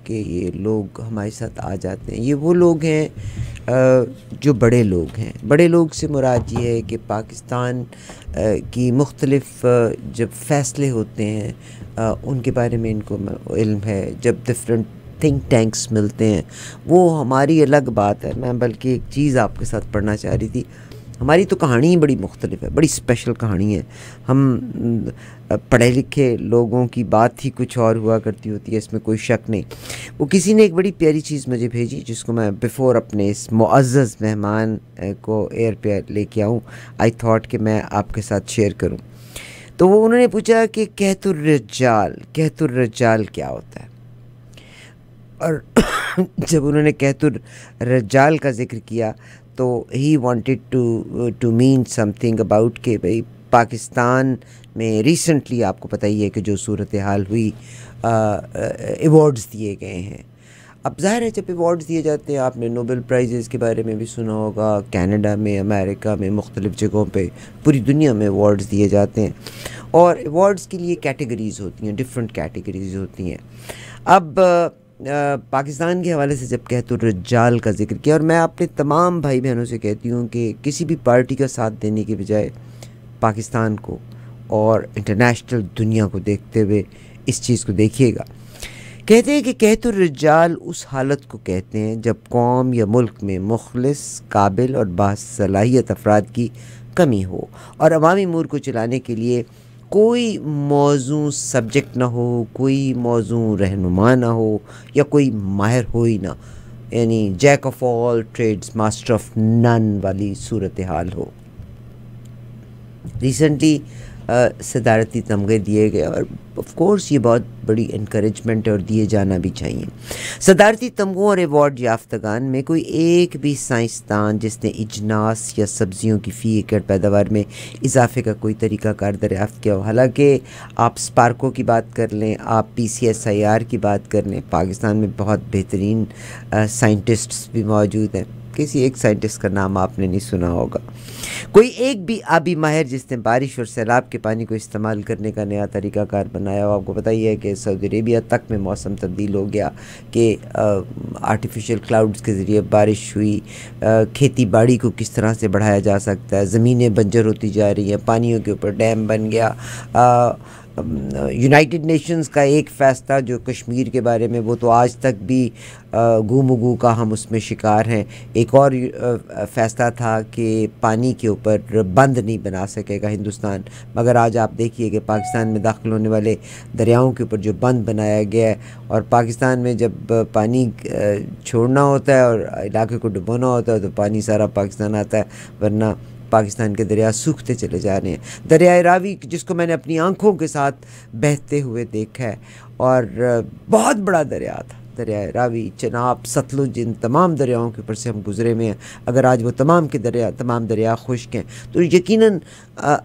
کہ یہ لوگ ہمارے ساتھ آ جاتے ہیں. یہ وہ لوگ ہیں جو بڑے لوگ ہیں. بڑے لوگ سے مراد یہ ہے کہ پاکستان کی مختلف جب فیصلے ہوتے ہیں ان کے بارے میں ان کو علم ہے. جب ڈفرینٹ تھنک ٹینکس ملتے ہیں وہ ہماری الگ بات ہے. میں بلکہ ایک چیز آپ کے ساتھ پڑھنا چاہ رہی تھی. ہماری تو کہانی ہی بڑی مختلف ہے, بڑی اسپیشل کہانی ہے. ہم پڑھے لکھے لوگوں کی بات ہی کچھ اور ہوا کرتی ہوتی ہے, اس میں کوئی شک نہیں. وہ کسی نے ایک بڑی پیاری چیز مجھے بھیجی جس کو میں بیفور اپنے اس معزز مہمان کو ایئر پہ لے کے آؤں آئی تھاٹ کہ میں آپ کے ساتھ شیئر کروں. تو وہ انہوں نے پوچھا کہ کہت الرجال کیا ہوتا ہے. اور جب انہوں نے کہت الرجال کا ذکر کیا تو ہی wanted to mean something about کہ بھئی پاکستان میں ریسنٹلی آپ کو پتہ ہی ہے کہ جو صورتحال ہوئی, ایوارڈز دیے گئے ہیں. اب ظاہر ہے جب ایوارڈز دیے جاتے ہیں, آپ نے نوبل پرائزز کے بارے میں بھی سنا ہوگا, کینیڈا میں, امریکہ میں, مختلف جگہوں پہ پوری دنیا میں ایوارڈز دیے جاتے ہیں. اور ایوارڈز کے لیے کیٹیگریز ہوتی ہیں, ڈفرینٹ کیٹیگریز ہوتی ہیں. اب پاکستان کے حوالے سے جب کہت الرجال کا ذکر کیا, اور میں اپنے تمام بھائی بہنوں سے کہتی ہوں کہ کسی بھی پارٹی کا ساتھ دینے کے بجائے پاکستان کو اور انٹرنیشنل دنیا کو دیکھتے ہوئے اس چیز کو دیکھیے گا. کہتے ہیں کہ کہت الرجال اس حالت کو کہتے ہیں جب قوم یا ملک میں مخلص, قابل اور باصلاحیت افراد کی کمی ہو اور عوامی امور کو چلانے کے لیے کوئی موزوں سبجیکٹ نہ ہو, کوئی موزوں رہنما نہ ہو, یا کوئی ماہر ہو ہی نہ, یعنی Jack of all trades master of none والی صورتحال ہو. ریسنٹلی صدارتی تمغے دیے گئے, اور آف کورس یہ بہت بڑی انکریجمنٹ ہے اور دیے جانا بھی چاہیے. صدارتی تمغوں اور ایوارڈ یافتگان میں کوئی ایک بھی سائنسدان جس نے اجناس یا سبزیوں کی فی ایکڑ پیداوار میں اضافے کا کوئی طریقہ کار دریافت کیا ہو. حالانکہ آپ اسپارکو کی بات کر لیں, آپ PCSIR کی بات کر لیں, پاکستان میں بہت بہترین سائنٹسٹس بھی موجود ہیں. کسی ایک سائنٹسٹ کا نام آپ نے نہیں سنا ہوگا. کوئی ایک بھی آبی ماہر جس نے بارش اور سیلاب کے پانی کو استعمال کرنے کا نیا طریقہ کار بنایا ہو. آپ کو پتہ ہی ہے کہ سعودی عربیہ تک میں موسم تبدیل ہو گیا کہ آرٹیفیشل کلاؤڈز کے ذریعے بارش ہوئی. کھیتی باڑی کو کس طرح سے بڑھایا جا سکتا ہے, زمینیں بنجر ہوتی جا رہی ہیں, پانیوں کے اوپر ڈیم بن گیا. یونائٹڈ نیشنز کا ایک فیصلہ جو کشمیر کے بارے میں, وہ تو آج تک بھی گو مگو کا ہم اس میں شکار ہیں. ایک اور فیصلہ تھا کہ پانی کے اوپر بند نہیں بنا سکے گا ہندوستان, مگر آج آپ دیکھیے کہ پاکستان میں داخل ہونے والے دریاؤں کے اوپر جو بند بنایا گیا ہے, اور پاکستان میں جب پانی چھوڑنا ہوتا ہے اور علاقے کو ڈبونا ہوتا ہے تو پانی سارا پاکستان آتا ہے, ورنہ پاکستان کے دریا سوکھتے چلے جا رہے ہیں. دریائے راوی جس کو میں نے اپنی آنکھوں کے ساتھ بہتے ہوئے دیکھا ہے, اور بہت بڑا دریا تھا دریائے راوی, چناب, ستلج, ان تمام دریاؤں کے اوپر سے ہم گزرے ہوئے ہیں. اگر آج وہ تمام دریا خشک ہیں تو یقیناً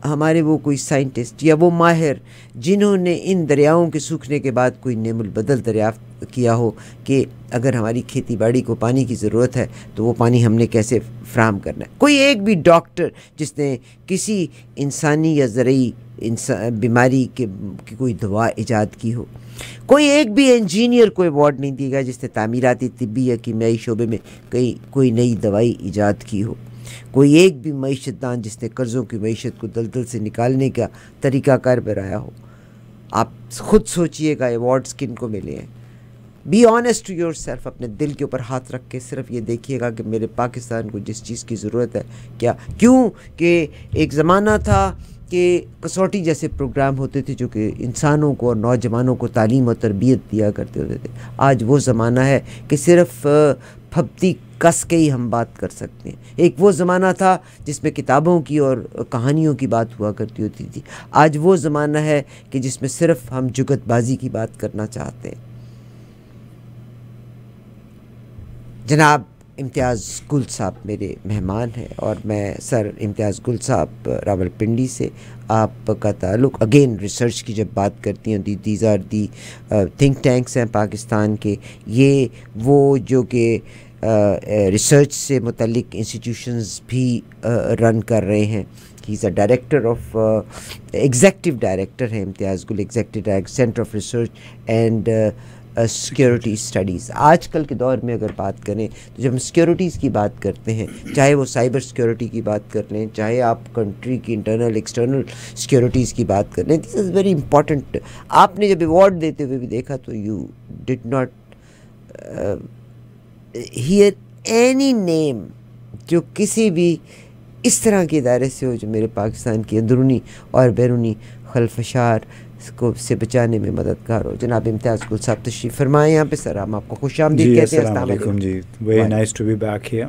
ہمارے وہ کوئی سائنٹسٹ یا وہ ماہر جنہوں نے ان دریاؤں کے سوکھنے کے بعد کوئی نعم البدل دریافت کیا ہو کہ اگر ہماری کھیتی باڑی کو پانی کی ضرورت ہے تو وہ پانی ہم نے کیسے فراہم کرنا ہے. کوئی ایک بھی ڈاکٹر جس نے کسی انسانی یا زرعی بیماری کی کوئی دوا ایجاد کی ہو. کوئی ایک بھی انجینئر کو ایوارڈ نہیں دیا گیا جس نے تعمیراتی, طبی یا کیمیائی شعبے میں کوئی نئی دوائی ایجاد کی ہو. کوئی ایک بھی معیشت دان جس نے قرضوں کی معیشت کو دلدل سے نکالنے کا طریقہ کار بنایا ہو. آپ خود سوچئے گا ایوارڈز کن کو ملے ہیں. Be honest to yourself, اپنے دل کے اوپر ہاتھ رکھ کے صرف یہ دیکھیے گا کہ میرے پاکستان کو جس چیز کی ضرورت ہے کیا. کیوں کہ ایک زمانہ تھا کہ کسوٹی جیسے پروگرام ہوتے تھے جو کہ انسانوں کو اور نوجوانوں کو تعلیم و تربیت دیا کرتے ہوتے تھے. آج وہ زمانہ ہے کہ صرف پھبتی کس کے ہی ہم بات کر سکتے ہیں. ایک وہ زمانہ تھا جس میں کتابوں کی اور کہانیوں کی بات ہوا کرتی ہوتی تھی. آج وہ زمانہ ہے کہ جس میں صرف ہم جگت بازی کی بات کرنا چاہتے ہیں. جناب امتیاز گل صاحب میرے مہمان ہیں, اور میں سر امتیاز گل صاحب راول پنڈی سے. آپ کا تعلق اگین ریسرچ کی جب بات کرتی ہیں, these are the think tanks ہیں پاکستان کے. یہ وہ جو کہ ریسرچ سے متعلق انسٹیٹیوشنز بھی رن کر رہے ہیں. He is a director of executive director ہیں Imtiaz Gul, executive director centre of research and security studies. آج کل کے دور میں اگر بات کریں تو جب ہم سیکیورٹیز کی بات کرتے ہیں, چاہے وہ سائبر سیکیورٹی کی بات کر لیں, چاہے آپ کنٹری کی انٹرنل ایکسٹرنل سیکیورٹیز کی بات کر لیں, دس از ویری امپورٹنٹ. آپ نے جب ایوارڈ دیتے ہوئے بھی دیکھا تو you did not hear any name جو کسی بھی اس طرح کے ادارے سے ہو جو میرے پاکستان کی اندرونی اور بیرونی خلفشار کو سے بچانے میں مددگار ہو. جناب امتیاز گل صاحب تشریف فرمائیں یہاں پہ. سر ہم آپ کو خوش آمدید کہتے ہیں. السلام علیکم جی, very nice to be back here.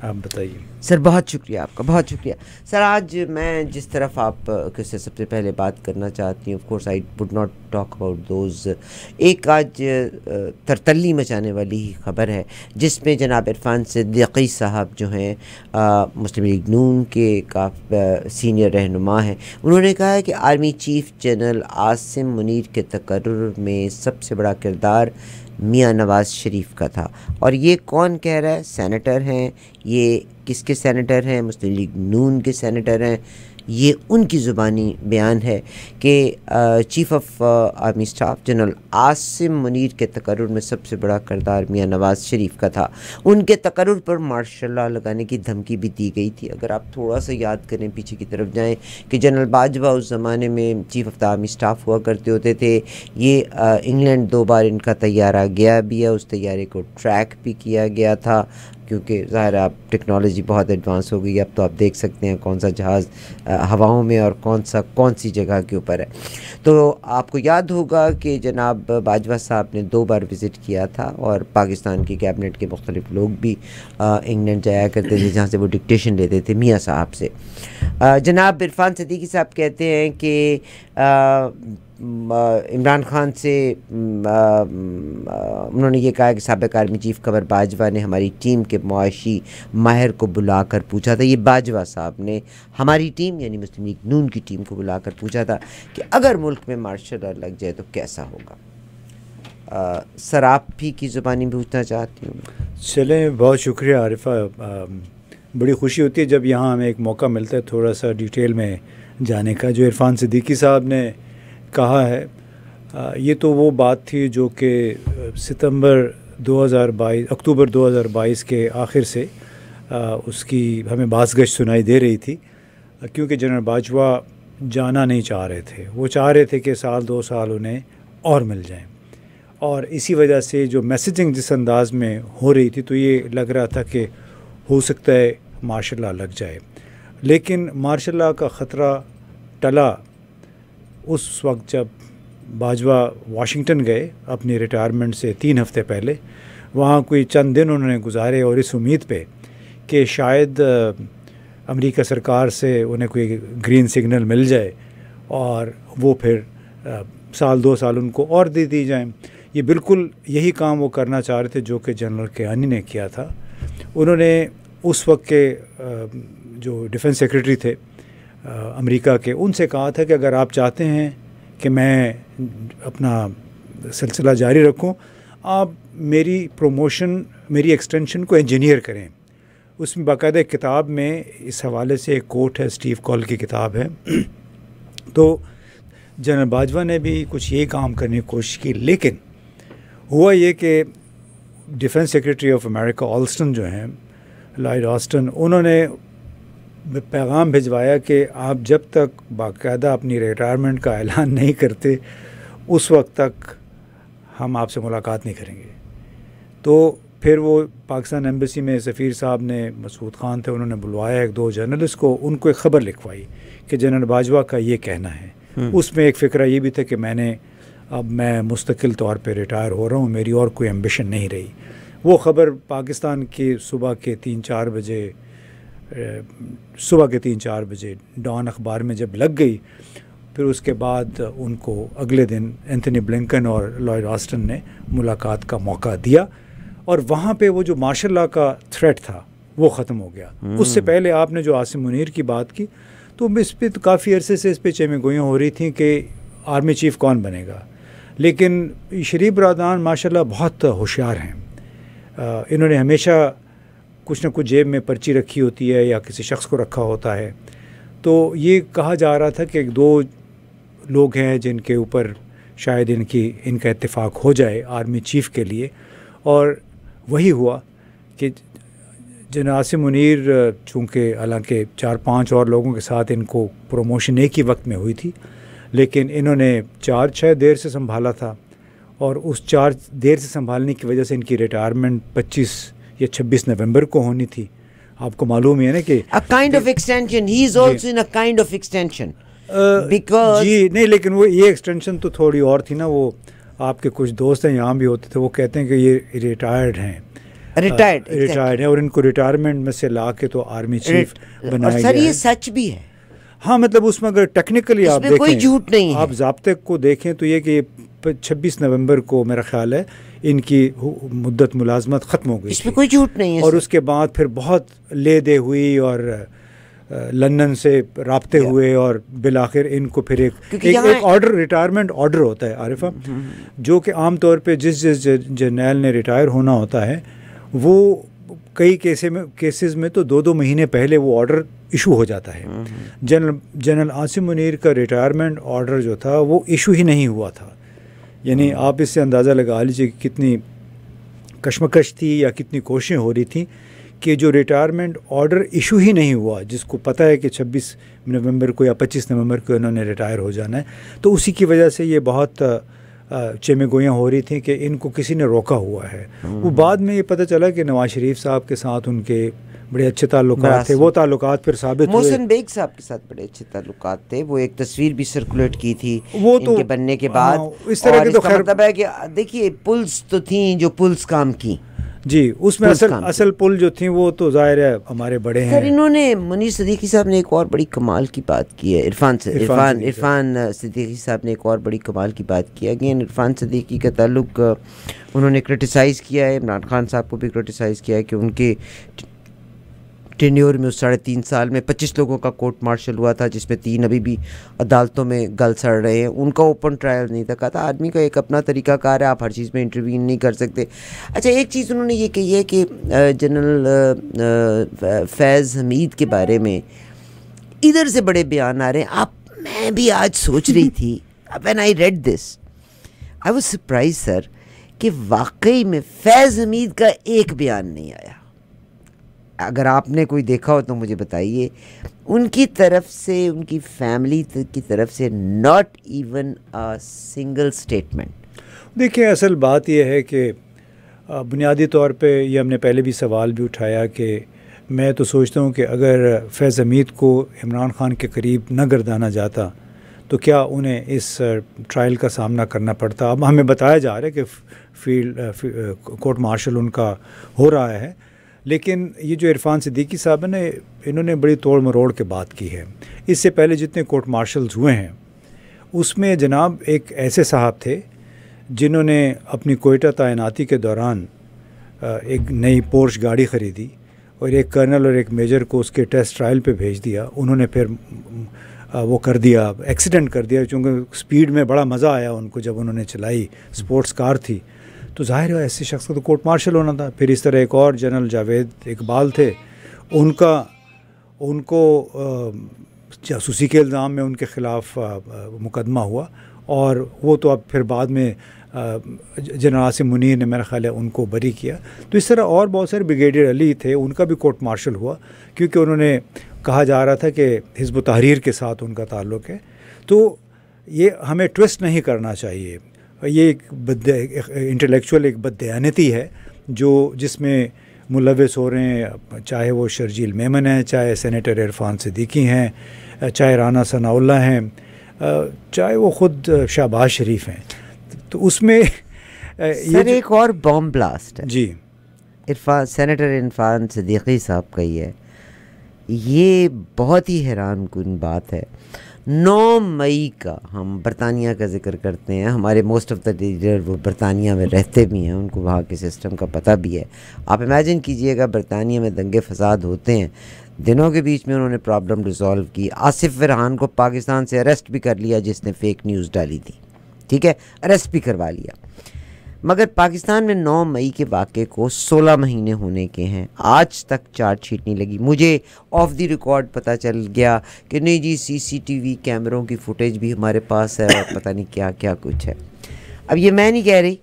آپ بتائیے. سر بہت شکریہ آپ کا, بہت شکریہ. سر آج میں جس طرف آپ سے سب سے پہلے بات کرنا چاہتی ہوں, of course I would not talk about those. ایک آج ترتلی مچانے والی ہی خبر ہے جس میں جناب عرفان صدیقی صاحب جو ہیں مسلم لیگ نون کے سینئر رہنما ہیں, انہوں نے کہا ہے کہ army chief general Asim Munir کے تقرر میں سب سے بڑا کردار میاں نواز شریف کا تھا. اور یہ کون کہہ رہا ہے؟ سینیٹر ہیں. یہ کس کے سینیٹر ہیں؟ مسلم لیگ نون کے سینیٹر ہیں. یہ ان کی زبانی بیان ہے کہ chief of army staff general Asim Munir کے تقرر میں سب سے بڑا کردار میاں نواز شریف کا تھا. ان کے تقرر پر مارشل لاء لگانے کی دھمکی بھی دی گئی تھی. اگر آپ تھوڑا سا یاد کریں, پیچھے کی طرف جائیں, کہ جنرل باجوہ اس زمانے میں chief of the army staff ہوا کرتے ہوتے تھے. یہ انگلینڈ 2 بار ان کا طیارہ گیا بھی ہے, اس طیارے کو ٹریک بھی کیا گیا تھا, کیونکہ ظاہر اب ٹیکنالوجی بہت ایڈوانس ہو گئی. اب تو آپ دیکھ سکتے ہیں کون سا جہاز ہواؤں میں اور کون سی جگہ کے اوپر ہے. تو آپ کو یاد ہوگا کہ جناب باجوہ صاحب نے 2 بار وزٹ کیا تھا, اور پاکستان کی کیبنٹ کے مختلف لوگ بھی انگلینڈ جایا کرتے تھے, جہاں سے وہ ڈکٹیشن لیتے تھے میاں صاحب سے. جناب عرفان صدیقی صاحب کہتے ہیں کہ عمران خان سے انہوں نے یہ کہا کہ سابق آرمی چیف قمر باجوہ نے ہماری ٹیم کے معاشی ماہر کو بلا کر پوچھا تھا. یہ باجوہ صاحب نے ہماری ٹیم یعنی مسلم لیگ نون کی ٹیم کو بلا کر پوچھا تھا کہ اگر ملک میں مارشل لاء لگ جائے تو کیسا ہوگا. سر آپ بھی کی زبانی پوچھنا چاہتی ہوں. چلیں, بہت شکریہ عارفہ. بڑی خوشی ہوتی ہے جب یہاں ہمیں ایک موقع ملتا ہے تھوڑا سا ڈیٹیل میں جانے کا. جو عرفان صدیقی صاحب نے کہا ہے, یہ تو وہ بات تھی جو کہ اکتوبر 2022 کے آخر سے اس کی ہمیں باز گشت سنائی دے رہی تھی, کیونکہ جنرل باجوہ جانا نہیں چاہ رہے تھے. وہ چاہ رہے تھے کہ 2 سال انہیں اور مل جائیں, اور اسی وجہ سے جو میسیجنگ جس انداز میں ہو رہی تھی تو یہ لگ رہا تھا کہ ہو سکتا ہے مارشل لاء لگ جائے. لیکن مارشل لاء کا خطرہ ٹلا اس وقت جب باجوہ واشنگٹن گئے اپنی ریٹائرمنٹ سے 3 ہفتے پہلے. وہاں کوئی چند دن انہوں نے گزارے, اور اس امید پہ کہ شاید امریکہ سرکار سے انہیں کوئی گرین سگنل مل جائے اور وہ پھر 2 سال ان کو اور دے دی جائیں. یہ بالکل یہی کام وہ کرنا چاہ رہے تھے جو کہ جنرل کیانی نے کیا تھا. انہوں نے اس وقت کے جو ڈیفنس سیکریٹری تھے امریکہ کے, ان سے کہا تھا کہ اگر آپ چاہتے ہیں کہ میں اپنا سلسلہ جاری رکھوں, آپ میری پروموشن, میری ایکسٹینشن کو انجینئر کریں. اس میں باقاعدہ ایک کتاب میں اس حوالے سے ایک کوٹ ہے, اسٹیو کال کی کتاب ہے. تو جنرل باجوہ نے بھی کچھ یہ کام کرنے کی کوشش کی, لیکن ہوا یہ کہ ڈیفنس سیکریٹری آف امریکہ آلسٹن جو ہیں, لائڈ آسٹن, انہوں نے پیغام بھجوایا کہ آپ جب تک باقاعدہ اپنی ریٹائرمنٹ کا اعلان نہیں کرتے اس وقت تک ہم آپ سے ملاقات نہیں کریں گے. تو پھر وہ پاکستان ایمبیسی میں سفیر صاحب نے, مسعود خان تھے, انہوں نے بلوایا 1-2 جرنلسٹ کو, ان کو ایک خبر لکھوائی کہ جنرل باجوہ کا یہ کہنا ہے. اس میں ایک فکرہ یہ بھی تھا کہ میں مستقل طور پہ ریٹائر ہو رہا ہوں, میری اور کوئی ایمبیشن نہیں رہی. وہ خبر پاکستان کی صبح کے 3-4 بجے ڈان اخبار میں جب لگ گئی, پھر اس کے بعد ان کو اگلے دن اینتھنی بلنکن اور لائڈ آسٹن نے ملاقات کا موقع دیا, اور وہاں پہ وہ جو مارشل لاء کا تھریٹ تھا وہ ختم ہو گیا. اس سے پہلے آپ نے جو عاصم منیر کی بات کی, تو اس پہ تو کافی عرصے سے اس پہ چیمیں گوئیاں ہو رہی تھیں کہ آرمی چیف کون بنے گا. لیکن شریف برادران ماشاءاللہ بہت ہوشیار ہیں. انہوں نے ہمیشہ کچھ نہ کچھ جیب میں پرچی رکھی ہوتی ہے یا کسی شخص کو رکھا ہوتا ہے. تو یہ کہا جا رہا تھا کہ 2 لوگ ہیں جن کے اوپر شاید ان کا اتفاق ہو جائے آرمی چیف کے لیے. اور وہی ہوا کہ جنرل عاصم منیر چونکہ حالانکہ 4-5 اور لوگوں کے ساتھ ان کو پروموشن ایک ہی وقت میں ہوئی تھی، لیکن انہوں نے 4-6 دیر سے سنبھالا تھا، اور اس 4 دیر سے سنبھالنے کی وجہ سے ان کی ریٹائرمنٹ 25 یا 26 نومبر کو ہونی تھی. آپ کو معلوم ہے نا کہ a kind of extension, he is also in a kind of extension because جی نہیں، لیکن وہ یہ ایکسٹینشن تو تھوڑی اور تھی نا. وہ آپ کے کچھ دوست ہیں یہاں بھی ہوتے تھے، وہ کہتے ہیں کہ یہ ریٹائرڈ ہیں، ریٹائرڈ ہیں، اور ان کو ریٹائرمنٹ میں سے لا کے تو آرمی چیف بنایا گیا. سر یہ سچ بھی ہے. ہاں مطلب اس میں اگر ٹیکنیکلی آپ دیکھیں، کوئی جھوٹ نہیں ہے. آپ ضابطے کو دیکھیں تو یہ کہ 26 نومبر کو میرا خیال ہے ان کی مدت ملازمت ختم ہو گئی، اس میں کوئی جھوٹ نہیں ہے. اور اس کے بعد پھر بہت لے دے ہوئی اور لندن سے رابطے ہوئے، اور بالآخر ان کو پھر ایک آرڈر، ریٹائرمنٹ آرڈر ہوتا ہے عارفہ، جو کہ عام طور پہ جس جرنیل نے ریٹائر ہونا ہوتا ہے وہ کئی کیسز میں تو 2 مہینے پہلے وہ آرڈر ایشو ہو جاتا ہے. جنرل عاصم منیر کا ریٹائرمنٹ آرڈر جو تھا وہ ایشو ہی نہیں ہوا تھا. یعنی آپ اس سے اندازہ لگا لیجیے کہ کتنی کشمکش تھی یا کتنی کوششیں ہو رہی تھیں کہ جو ریٹائرمنٹ آرڈر ایشو ہی نہیں ہوا، جس کو پتہ ہے کہ 26 نومبر کو یا 25 نومبر کو انہوں نے ریٹائر ہو جانا ہے. تو اسی کی وجہ سے یہ بہت چیمے گویاں ہو رہی تھیں کہ ان کو کسی نے روکا ہوا ہے. وہ بعد میں یہ پتہ چلا کہ نواز شریف صاحب کے ساتھ ان کے بڑے اچھے تعلقات تھے. وہ تعلقات پھر ثابت ہوئے. محسن بیگ صاحب کے ساتھ بڑے اچھے تعلقات تھے. وہ ایک تصویر بھی سرکولیٹ کی تھی ان کے بننے کے بعد. اس طرح کے تو خیر مطلب ہے کہ دیکھیے پلس تو تھیں جو پلس کام کی. جی اس میں اصل پل جو تھیں وہ تو ظاہر ہے ہمارے بڑے ہیں. سر انہوں نے منیر صدیقی صاحب نے ایک اور بڑی کمال کی بات کی ہے. عرفان صدیقی صاحب نے ایک اور بڑی کمال کی بات کی ہے. اگین عرفان صدیقی کا تعلق انہوں نے کرٹیسائز کیا ہے، عمران خان صاحب کو بھی کرٹیسائز کیا ہے کہ ان کے ٹینیور میں اس 3.5 سال میں 25 لوگوں کا کورٹ مارشل ہوا تھا، جس میں 3 ابھی بھی عدالتوں میں گل سڑ رہے ہیں. ان کا اوپن ٹرائل نہیں تھا. کہا تھا آدمی کا ایک اپنا طریقہ کار ہے، آپ ہر چیز میں انٹروین نہیں کر سکتے. اچھا ایک چیز انہوں نے یہ کہی ہے کہ جنرل فیض حمید کے بارے میں ادھر سے بڑے بیان آ رہے ہیں. میں بھی آج سوچ رہی تھی when I read this I was surprised سر کہ واقعی میں فیض حمید کا ایک بیان نہیں آیا. اگر آپ نے کوئی دیکھا ہو تو مجھے بتائیے. ان کی طرف سے، ان کی فیملی کی طرف سے not even a single statement. دیکھیں اصل بات یہ ہے کہ بنیادی طور پہ یہ ہم نے پہلے بھی سوال بھی اٹھایا کہ میں تو سوچتا ہوں کہ اگر فیض حمید کو عمران خان کے قریب نہ گردانا جاتا تو کیا انہیں اس ٹرائل کا سامنا کرنا پڑتا. اب ہمیں بتایا جا رہا ہے کہ کورٹ مارشل ان کا ہو رہا ہے، لیکن یہ جو عرفان صدیقی صاحب نے انہوں نے بڑی توڑ مروڑ کے بات کی ہے. اس سے پہلے جتنے کورٹ مارشلز ہوئے ہیں اس میں جناب ایک ایسے صاحب تھے جنہوں نے اپنی کوئٹہ تعیناتی کے دوران ایک نئی پورش گاڑی خریدی اور ایک کرنل اور ایک میجر کو اس کے ٹیسٹ ٹرائل پہ بھیج دیا. انہوں نے پھر وہ کر دیا، ایکسیڈنٹ کر دیا، چونکہ سپیڈ میں بڑا مزہ آیا ان کو جب انہوں نے چلائی، سپورٹس کار تھی. تو ظاہر ہے ایسے شخص کا تو کورٹ مارشل ہونا تھا. پھر اس طرح ایک اور جنرل جاوید اقبال تھے، ان کو جاسوسی کے الزام میں ان کے خلاف مقدمہ ہوا، اور وہ تو اب پھر بعد میں جنرل عاصم منیر نے میرا خیال ہے ان کو بری کیا. تو اس طرح اور بہت سارے بریگیڈیئر علی تھے، ان کا بھی کورٹ مارشل ہوا کیونکہ انہوں نے کہا جا رہا تھا کہ حزب و تحریر کے ساتھ ان کا تعلق ہے. تو یہ ہمیں ٹویسٹ نہیں کرنا چاہیے. یہ ایک انٹلیکچوئل ایک بددیانتی ہے جس میں ملوث ہو رہے ہیں، چاہے وہ شرجیل میمن ہیں، چاہے سینیٹر عرفان صدیقی ہیں، چاہے رانا ثناء اللہ ہیں، چاہے وہ خود شہباز شریف ہیں. تو اس میں سر ایک اور بام بلاسٹ ہے جی سینیٹر عرفان صدیقی صاحب کا ہی ہے. یہ بہت ہی حیران کن بات ہے. 9 مئی کا ہم برطانیہ کا ذکر کرتے ہیں. ہمارے موسٹ آف دا لیڈر وہ برطانیہ میں رہتے بھی ہیں، ان کو وہاں کے سسٹم کا پتہ بھی ہے. آپ امیجن کیجئے گا برطانیہ میں دنگے فساد ہوتے ہیں، دنوں کے بیچ میں انہوں نے پرابلم ریزالو کی. آصف فرحان کو پاکستان سے اریسٹ بھی کر لیا جس نے فیک نیوز ڈالی تھی، ٹھیک ہے، اریسٹ بھی کروا لیا. مگر پاکستان میں 9 مئی کے واقعے کو 16 مہینے ہونے کے ہیں، آج تک چارج شیٹ نہیں لگی. مجھے آف دی ریکارڈ پتہ چل گیا کہ نہیں جی CCTV کیمروں کی فوٹیج بھی ہمارے پاس ہے اور پتہ نہیں کیا کیا کچھ ہے. اب یہ میں نہیں کہہ رہی,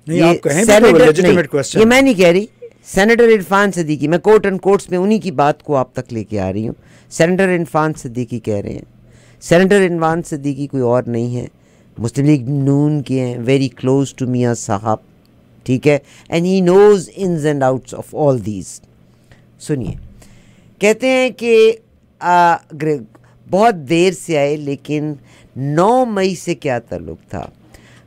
نہیں آپ کہیں بھی تو legitimate question. یہ میں نہیں کہہ رہی, سینیٹر عرفان صدیقی, میں کوٹ اینڈ کوٹس میں انہی کی بات کو آپ تک لے کے آ رہی ہوں, سینیٹر عرفان صدیقی کہہ رہے ہیں. سینیٹر عرفان صدیقی کوئی اور نہیں ہے, مسلم لیگ نون کے ہیں, ویری کلوز ٹو میاں صاحب, ٹھیک ہے, and he knows ins and outs of all these. سنیے, کہتے ہیں کہ بہت دیر سے آئے لیکن 9 مئی سے کیا تعلق تھا.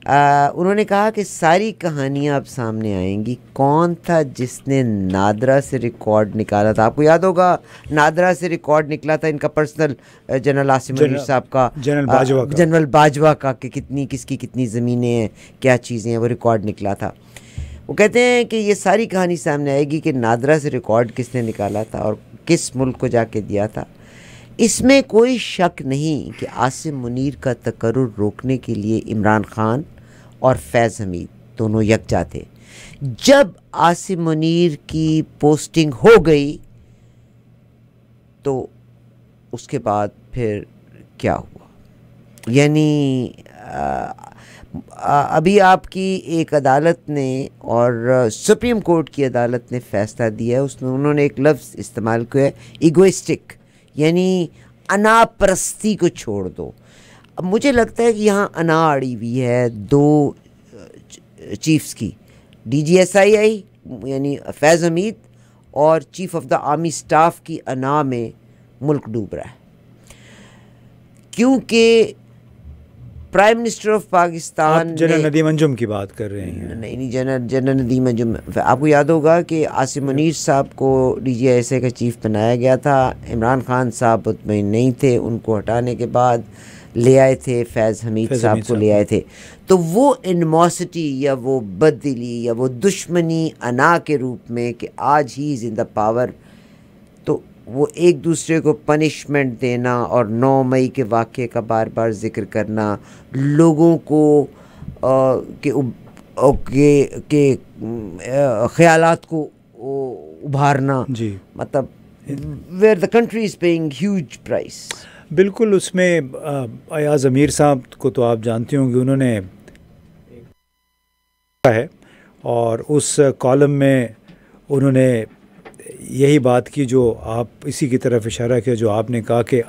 انہوں نے کہا کہ ساری کہانیاں اب سامنے آئیں گی. کون تھا جس نے نادرا سے ریکارڈ نکالا تھا؟ آپ کو یاد ہوگا نادرا سے ریکارڈ نکلا تھا ان کا پرسنل, جنرل عاصم منیر صاحب کا, جنرل باجوہ کا, کہ کتنی کس کی کتنی زمینیں ہیں, کیا چیزیں ہیں, وہ ریکارڈ نکلا تھا. وہ کہتے ہیں کہ یہ ساری کہانی سامنے آئے گی کہ نادرا سے ریکارڈ کس نے نکالا تھا اور کس ملک کو جا کے دیا تھا. اس میں کوئی شک نہیں کہ عاصم منیر کا تقرر روکنے کے لیے عمران خان اور فیض حمید دونوں یکجا تھے. جب عاصم منیر کی پوسٹنگ ہو گئی تو اس کے بعد پھر کیا ہوا؟ یعنی ابھی آپ کی ایک عدالت نے اور سپریم کورٹ کی عدالت نے فیصلہ دیا ہے, انہوں نے ایک لفظ استعمال کیا ہے, ایگوئسٹک, یعنی انا پرستی کو چھوڑ دو. اب مجھے لگتا ہے کہ یہاں انا اڑی ہوئی ہے دو چیفز کی, D G S I I یعنی فیض حمید اور chief of the army staff کی انا میں ملک ڈوب رہا ہے, کیونکہ prime minister of Pakistan general Nadeem Anjum کی بات کر رہے ہیں. نہیں, جنرل ندیم انجم, آپ کو یاد ہوگا کہ عاصم منیر صاحب کو ڈی جی ایس اے کا چیف بنایا گیا تھا, عمران خان صاحب مطمئن نہیں تھے, ان کو ہٹانے کے بعد لے آئے تھے فیض حمید صاحب کو لے آئے تھے. تو وہ انموسٹی یا وہ بددلی یا وہ دشمنی انا کے روپ میں کہ آج ہی از ان دا پاور, تو وہ ایک دوسرے کو پنشمنٹ دینا اور 9 مئی کے واقعے کا بار بار ذکر کرنا, لوگوں کو کہ خیالات کو ابھارنا, جی مطلب where the country is paying huge price. بالکل. اس میں ایاز امیر صاحب کو تو آپ جانتے ہوں گے, انہوں نے ہے اور اس کالم میں انہوں نے یہی بات کی جو آپ اسی کی طرف اشارہ کیا, جو آپ نے کہا کہ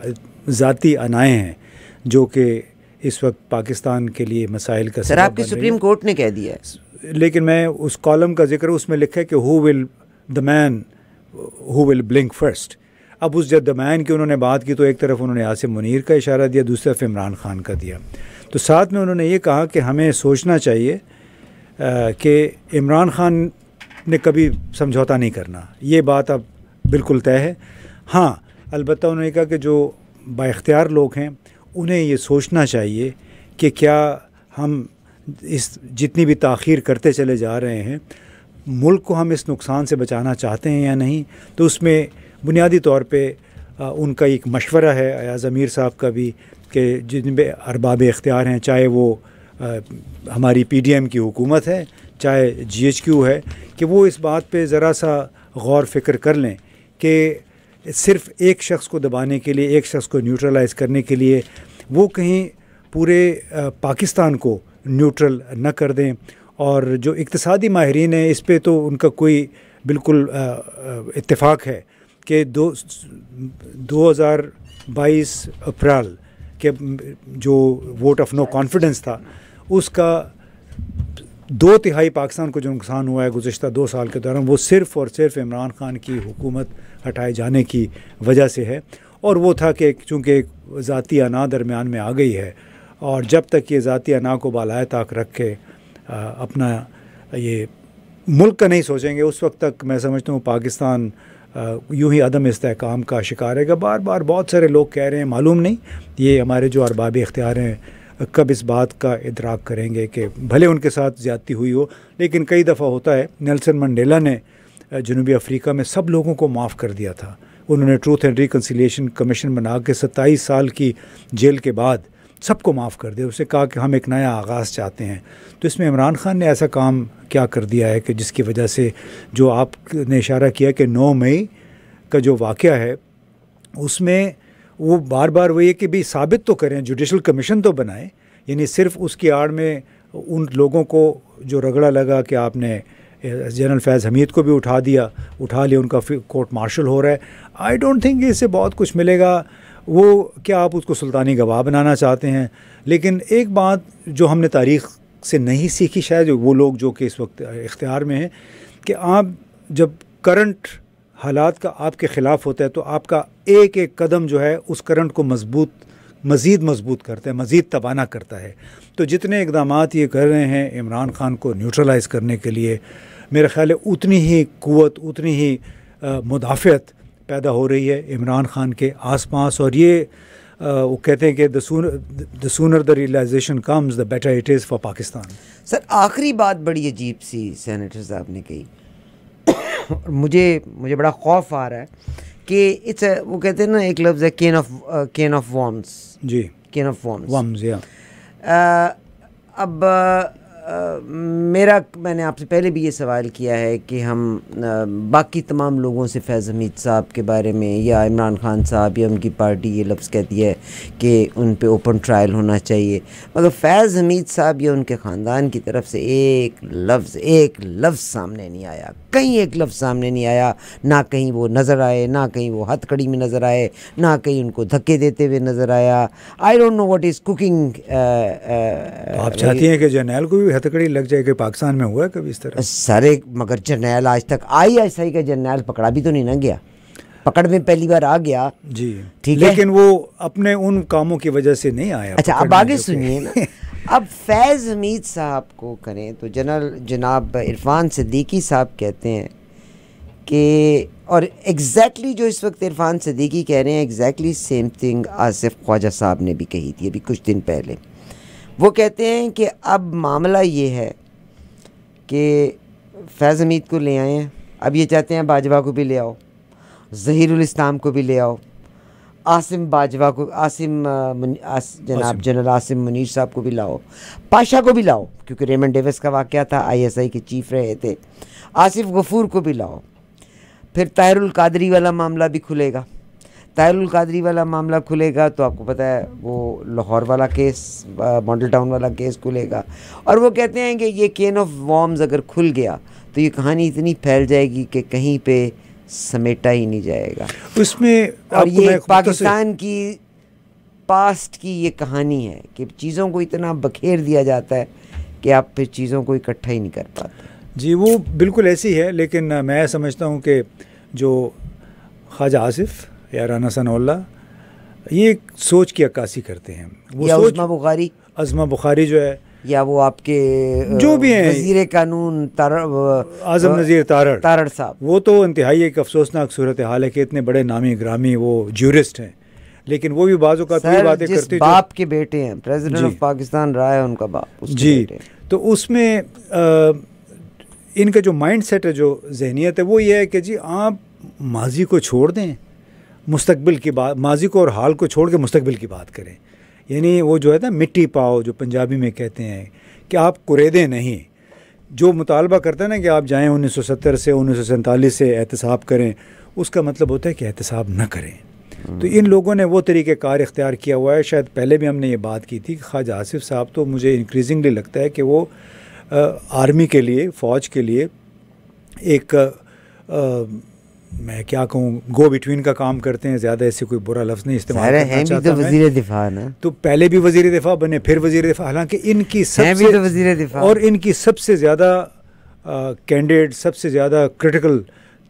ذاتی انائیں ہیں جو کہ اس وقت پاکستان کے لیے مسائل کا سر آپ کی سپریم کورٹ نے کہہ دیا ہے. لیکن میں اس کالم کا ذکر, اس میں لکھا ہے کہ ہو ول دا مین ہو ول بلنک فرسٹ. اب اس جب دا مین کی انہوں نے بات کی تو ایک طرف انہوں نے عاصم منیر کا اشارہ دیا, دوسری طرف عمران خان کا دیا. تو ساتھ میں انہوں نے یہ کہا کہ ہمیں سوچنا چاہیے کہ عمران خان نے کبھی سمجھوتا نہیں کرنا, یہ بات اب بالکل طے ہے. ہاں البتہ انہوں نے کہا کہ جو با اختیار لوگ ہیں انہیں یہ سوچنا چاہیے کہ کیا ہم اس جتنی بھی تاخیر کرتے چلے جا رہے ہیں ملک کو ہم اس نقصان سے بچانا چاہتے ہیں یا نہیں. تو اس میں بنیادی طور پہ ان کا ایک مشورہ ہے ایاز امیر صاحب کا بھی کہ جن بھی ارباب اختیار ہیں, چاہے وہ ہماری پی ڈی ایم کی حکومت ہے چاہے جی ایچ کیو ہے, کہ وہ اس بات پہ ذرا سا غور فکر کر لیں کہ صرف ایک شخص کو دبانے کے لیے, ایک شخص کو نیوٹرلائز کرنے کے لیے وہ کہیں پورے پاکستان کو نیوٹرل نہ کر دیں. اور جو اقتصادی ماہرین ہیں اس پہ تو ان کا کوئی بالکل اتفاق ہے کہ 2022 اپریل کے جو ووٹ آف نو کانفیڈنس تھا اس کا 2/3 پاکستان کو جو نقصان ہوا ہے گزشتہ 2 سال کے دوران, وہ صرف اور صرف عمران خان کی حکومت ہٹائے جانے کی وجہ سے ہے. اور وہ تھا کہ چونکہ ایک ذاتی انا درمیان میں آ گئی ہے, اور جب تک یہ ذاتی انا کو بالائے طاق رکھ کے اپنا یہ ملک کا نہیں سوچیں گے, اس وقت تک میں سمجھتا ہوں پاکستان یوں ہی عدم استحکام کا شکار ہے. بار بار بہت سارے لوگ کہہ رہے ہیں, معلوم نہیں یہ ہمارے جو ارباب اختیار ہیں کب اس بات کا ادراک کریں گے کہ بھلے ان کے ساتھ زیادتی ہوئی ہو, لیکن کئی دفعہ ہوتا ہے. نیلسن منڈیلا نے جنوبی افریقہ میں سب لوگوں کو معاف کر دیا تھا. انہوں نے ٹروتھ اینڈ ریکنسیلیشن کمیشن بنا کے 27 سال کی جیل کے بعد سب کو معاف کر دیا. اسے کہا کہ ہم ایک نیا آغاز چاہتے ہیں. تو اس میں عمران خان نے ایسا کام کیا کر دیا ہے کہ جس کی وجہ سے جو آپ نے اشارہ کیا کہ 9 مئی کا جو واقعہ ہے اس میں وہ بار بار وہ یہ کہ بھی ثابت تو کریں, جوڈیشل کمیشن تو بنائیں, یعنی صرف اس کی آڑ میں ان لوگوں کو جو رگڑا لگا کہ آپ نے جنرل فیض حمید کو بھی اٹھا لیا، ان کا کورٹ مارشل ہو رہا ہے، آئی ڈونٹ تھنک اس سے بہت کچھ ملے گا. وہ کیا آپ اس کو سلطانی گواہ بنانا چاہتے ہیں؟ لیکن ایک بات جو ہم نے تاریخ سے نہیں سیکھی شاید وہ لوگ جو کہ اس وقت اختیار میں ہیں، کہ آپ جب کرنٹ حالات کا آپ کے خلاف ہوتا ہے تو آپ کا ایک ایک قدم جو ہے اس کرنٹ کو مزید مضبوط کرتا ہے، مزید توانا کرتا ہے. تو جتنے اقدامات یہ کر رہے ہیں عمران خان کو نیوٹرلائز کرنے کے لیے، میرا خیال ہے اتنی ہی قوت، اتنی ہی مدافعت پیدا ہو رہی ہے عمران خان کے آس پاس. اور یہ وہ کہتے ہیں کہ the sooner the realization comes the better it is for Pakistan. سر آخری بات بڑی عجیب سی سینیٹر صاحب نے کہی، اور مجھے بڑا خوف آ رہا ہے کہ وہ کہتے ہیں نا ایک لفظ ہے کین آف وارمز. جی، کین آف وارمز. یا اب میں نے آپ سے پہلے بھی یہ سوال کیا ہے کہ ہم باقی تمام لوگوں سے فیض حمید صاحب کے بارے میں یا عمران خان صاحب یا ان کی پارٹی یہ لفظ کہتی ہے کہ ان پہ اوپن ٹرائل ہونا چاہیے، مگر فیض حمید صاحب یا ان کے خاندان کی طرف سے ایک لفظ سامنے نہیں آیا، کہیں ایک لفظ سامنے نہیں آیا. نہ کہیں وہ نظر آئے، نہ کہیں وہ ہتھ کڑی میں نظر آئے، نہ کہیں ان کو دھکے دیتے ہوئے نظر آیا. I don't know what is cooking. آپ چاہتی ہیں کہ جرنیل کو بھی ہتھ کڑی لگ جائے کہ پاکستان میں ہوا ہے کبھی اس طرح؟ سارے مگر جرنیل آج تک ISI کا جرنیل پکڑا بھی تو نہیں نہ گیا، پکڑ میں پہلی بار آ گیا. جی ٹھیک ہے، لیکن وہ اپنے ان کاموں کی وجہ سے نہیں آیا. اچھا اب آگے سنیے نا. اب فیض حمید صاحب کو کریں تو جناب عرفان صدیقی صاحب کہتے ہیں کہ، اور ایگزیکٹلی جو اس وقت عرفان صدیقی کہہ رہے ہیں ایگزیکٹلی سیم تھنگ آصف خواجہ صاحب نے بھی کہی تھی ابھی کچھ دن پہلے. وہ کہتے ہیں کہ اب معاملہ یہ ہے کہ فیض حمید کو لے آئے ہیں، اب یہ چاہتے ہیں باجوہ کو بھی لے آؤ، ظہیر الاسلام کو بھی لے آؤ، جناب جنرل عاصم منیر صاحب کو بھی لاؤ، پاشا کو بھی لاؤ کیونکہ ریمنڈ ڈیوس کا واقعہ تھا، ISI کے چیف رہے تھے، آصف غفور کو بھی لاؤ. پھر طاہر القادری والا معاملہ بھی کھلے گا. طاہر القادری والا معاملہ کھلے گا تو آپ کو پتہ ہے وہ لاہور والا کیس، ماڈل ٹاؤن والا کیس کھلے گا. اور وہ کہتے ہیں کہ یہ کین آف وارمز اگر کھل گیا تو یہ کہانی اتنی پھیل جائے گی کہ کہیں پہ سمیٹا ہی نہیں جائے گا. اس میں اور یہ پاکستان کی پاسٹ کی یہ کہانی ہے کہ چیزوں کو اتنا بکھیر دیا جاتا ہے کہ آپ پھر چیزوں کو اکٹھا ہی نہیں کر پاتے. جی وہ بالکل ایسی ہے، لیکن میں سمجھتا ہوں کہ جو خواجہ آصف یا رانا ثناء اللہ یہ ایک سوچ کی عکاسی کرتے ہیں. وہ یا عظمہ بخاری جو ہے، یا وہ آپ کے جو بھی ہیں وزیر قانون اعظم نذیر تارڑ صاحب، وہ تو انتہائی ایک افسوسناک صورتحال ہے کہ اتنے بڑے نامی گرامی وہ جیورسٹ ہیں، لیکن وہ بھی بعض اوقات یہ باتیں کرتے ہیں. باپ کے بیٹے ہیں، پریزیڈنٹ آف پاکستان رہا ہے ان کا باپ. جی تو اس میں ان کا جو مائنڈ سیٹ ہے، جو ذہنیت ہے، وہ یہ ہے کہ جی آپ ماضی کو چھوڑ دیں، مستقبل کی بات، ماضی کو اور حال کو چھوڑ کے مستقبل کی بات کریں. یعنی وہ جو ہے نا مٹی پاؤ جو پنجابی میں کہتے ہیں کہ آپ کوریدیں نہیں. جو مطالبہ کرتا ہے نا کہ آپ جائیں 1970 سے 1947 سے احتساب کریں، اس کا مطلب ہوتا ہے کہ احتساب نہ کریں. تو ان لوگوں نے وہ طریقہ کار اختیار کیا ہوا ہے. شاید پہلے بھی ہم نے یہ بات کی تھی کہ خواجہ آصف صاحب تو مجھے انکریزنگلی لگتا ہے کہ وہ آرمی کے لیے، فوج کے لیے ایک میں کیا کہوں گو بٹوین کا کام کرتے ہیں. زیادہ ایسے کوئی برا لفظ نہیں استعمال کرنا چاہتا میں. وزیر دفاع نا، تو پہلے بھی وزیر دفاع بنے، پھر وزیر دفاع. حالانکہ ان کی سب سے زیادہ کینڈیڈ، سب سے زیادہ کرٹیکل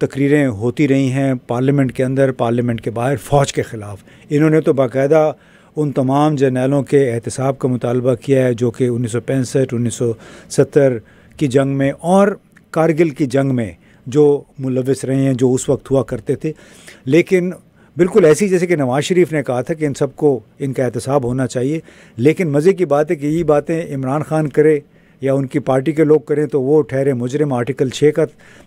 تقریریں ہوتی رہی ہیں پارلیمنٹ کے اندر، پارلیمنٹ کے باہر فوج کے خلاف. انہوں نے تو باقاعدہ ان تمام جرنیلوں کے احتساب کا مطالبہ کیا ہے جو کہ 1965 1970 کی جنگ میں اور کارگل کی جنگ میں جو ملوث رہے ہیں، جو اس وقت ہوا کرتے تھے. لیکن بالکل ایسی جیسے کہ نواز شریف نے کہا تھا کہ ان سب کو ان کا احتساب ہونا چاہیے. لیکن مزے کی بات ہے کہ یہ باتیں عمران خان کرے یا ان کی پارٹی کے لوگ کریں تو وہ ٹھہرے مجرم. آرٹیکل 6 کا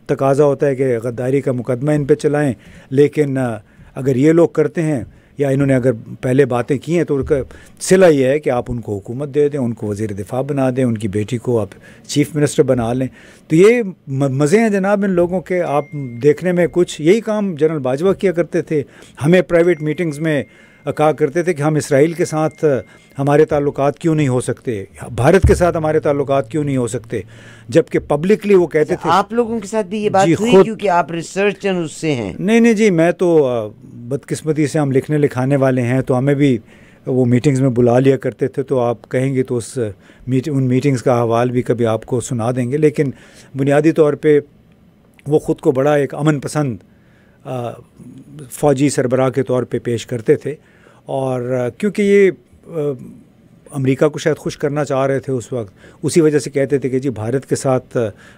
تقاضا ہوتا ہے کہ غداری کا مقدمہ ان پہ چلائیں. لیکن اگر یہ لوگ کرتے ہیں یا انہوں نے اگر پہلے باتیں کی ہیں تو ان کا صلہ یہ ہے کہ آپ ان کو حکومت دے دیں، ان کو وزیر دفاع بنا دیں، ان کی بیٹی کو آپ چیف منسٹر بنا لیں. تو یہ مزے ہیں جناب ان لوگوں کے. آپ دیکھنے میں کچھ یہی کام جنرل باجوہ کیا کرتے تھے. ہمیں پرائیویٹ میٹنگز میں کہا کرتے تھے کہ ہم اسرائیل کے ساتھ ہمارے تعلقات کیوں نہیں ہو سکتے، بھارت کے ساتھ ہمارے تعلقات کیوں نہیں ہو سکتے، جبکہ پبلکلی وہ کہتے تھے. آپ لوگوں کے ساتھ بھی یہ بات ہوئی کیونکہ آپ ریسرچر اس سے ہیں؟ نہیں جی، میں تو بدقسمتی سے ہم لکھنے لکھانے والے ہیں، تو ہمیں بھی وہ میٹنگز میں بلا لیا کرتے تھے، تو آپ کہیں گے تو ان میٹنگز کا حوال بھی کبھی آپ کو سنا دیں گے. لیکن بنیادی طور پہ وہ خود کو بڑا ایک امن پسند فوجی سربراہ کے طور پہ پیش کرتے تھے، اور کیونکہ یہ امریکہ کو شاید خوش کرنا چاہ رہے تھے اس وقت، اسی وجہ سے کہتے تھے کہ جی بھارت کے ساتھ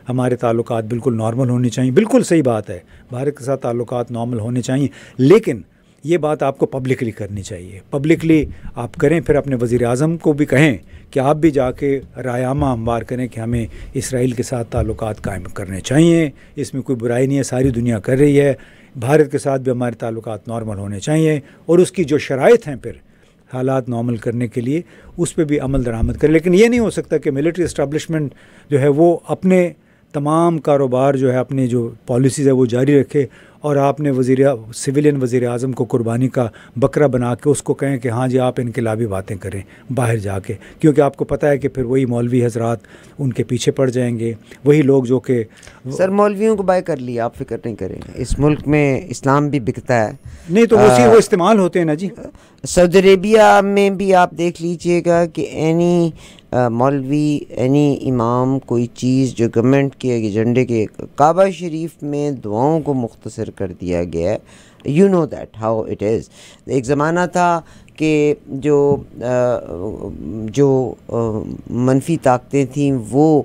ہمارے تعلقات بالکل نارمل ہونے چاہیے. بالکل صحیح بات ہے، بھارت کے ساتھ تعلقات نارمل ہونے چاہیے، لیکن یہ بات آپ کو پبلکلی کرنی چاہیے. پبلکلی آپ کریں، پھر اپنے وزیر اعظم کو بھی کہیں کہ آپ بھی جا کے رائے عامہ ہموار کریں کہ ہمیں اسرائیل کے ساتھ تعلقات قائم کرنے چاہیے، اس میں کوئی برائی نہیں ہے، ساری دنیا کر رہی ہے. بھارت کے ساتھ بھی ہمارے تعلقات نارمل ہونے چاہیے، اور اس کی جو شرائط ہیں پھر حالات نارمل کرنے کے لیے، اس پہ بھی عمل درآمد کرے. لیکن یہ نہیں ہو سکتا کہ ملٹری اسٹیبلشمنٹ جو ہے وہ اپنے تمام کاروبار جو ہے، اپنی جو پالیسیز ہے وہ جاری رکھے، اور آپ نے سویلین وزیر اعظم کو قربانی کا بکرا بنا کے اس کو کہیں کہ ہاں جی آپ انقلابی باتیں کریں باہر جا کے، کیونکہ آپ کو پتہ ہے کہ پھر وہی مولوی حضرات ان کے پیچھے پڑ جائیں گے، وہی لوگ جو کہ سر مولویوں کو بائی کر لیا، آپ فکر نہیں کریں، اس ملک میں اسلام بھی بکتا ہے. نہیں تو وہ استعمال ہوتے ہیں نا جی. سعودی عربیہ میں بھی آپ دیکھ لیجئے گا کہ اینی مولوی، اینی امام، کوئی چیز جو گورنمنٹ کے ایجنڈے کے، کعبہ شریف میں دعاؤں کو مختصر کر دیا گیا ہے. You know that how it is. ایک زمانہ تھا کہ جو منفی طاقتیں تھیں وہ